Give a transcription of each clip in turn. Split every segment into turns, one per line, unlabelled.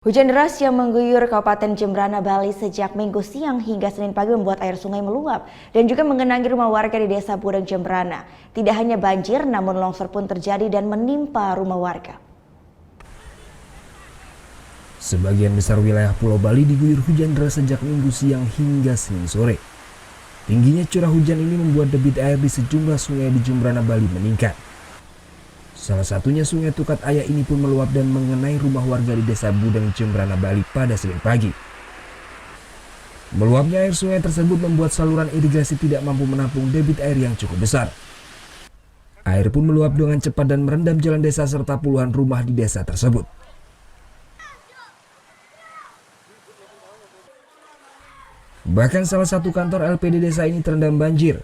Hujan deras yang mengguyur Kabupaten Jembrana, Bali sejak Minggu siang hingga Senin pagi membuat air sungai meluap dan juga menggenangi rumah warga di Desa Budeng, Jembrana. Tidak hanya banjir, namun longsor pun terjadi dan menimpa rumah warga.
Sebagian besar wilayah Pulau Bali diguyur hujan deras sejak Minggu siang hingga Senin sore. Tingginya curah hujan ini membuat debit air di sejumlah sungai di Jembrana, Bali meningkat. Salah satunya Sungai Tukat Aya ini pun meluap dan mengenai rumah warga di Desa Budeng, Jembrana, Bali pada Senin pagi. Meluapnya air sungai tersebut membuat saluran irigasi tidak mampu menampung debit air yang cukup besar. Air pun meluap dengan cepat dan merendam jalan desa serta puluhan rumah di desa tersebut. Bahkan salah satu kantor LPD desa ini terendam banjir.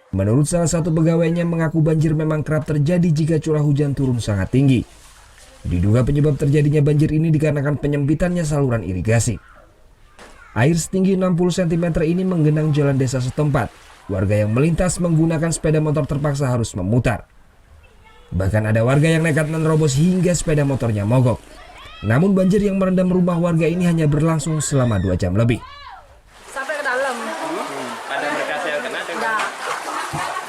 Menurut salah satu pegawainya, mengaku banjir memang kerap terjadi jika curah hujan turun sangat tinggi. Diduga penyebab terjadinya banjir ini dikarenakan penyempitannya saluran irigasi. Air setinggi 60 cm ini menggenang jalan desa setempat. Warga yang melintas menggunakan sepeda motor terpaksa harus memutar. Bahkan ada warga yang nekat menerobos hingga sepeda motornya mogok. Namun banjir yang merendam rumah warga ini hanya berlangsung selama 2 jam lebih.
Sampai ke dalam.
Ada berkas yang kena?
Enggak.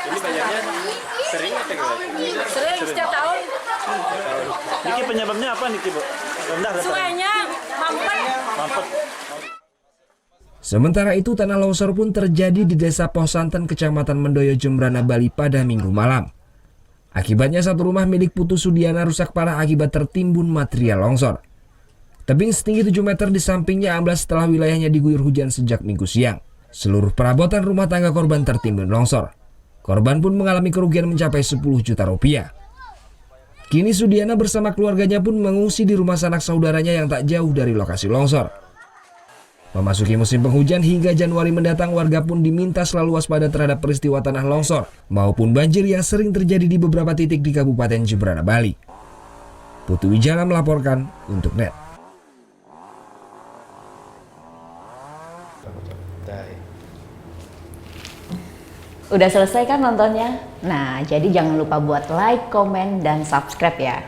Ini banjirnya sering atau gimana?
Sering setiap tahun.
Niki penyebabnya apa Niki, Bu? Rendah datang.
Sungainya mampet.
Sementara itu tanah longsor pun terjadi di Desa Posanten, Kecamatan Mendoyo, Jembrana, Bali pada Minggu malam. Akibatnya satu rumah milik Putu Sudiana rusak parah akibat tertimbun material longsor. Tebing setinggi 7 meter di sampingnya amblas setelah wilayahnya diguyur hujan sejak Minggu siang. Seluruh perabotan rumah tangga korban tertimbun longsor. Korban pun mengalami kerugian mencapai 10 juta rupiah. Kini Sudiana bersama keluarganya pun mengungsi di rumah sanak saudaranya yang tak jauh dari lokasi longsor. Memasuki musim penghujan hingga Januari mendatang, warga pun diminta selalu waspada terhadap peristiwa tanah longsor maupun banjir yang sering terjadi di beberapa titik di Kabupaten Jembrana, Bali. Putu Wijana melaporkan untuk NET.
Udah selesai kan nontonnya? Nah, jadi jangan lupa buat like, komen, dan subscribe ya.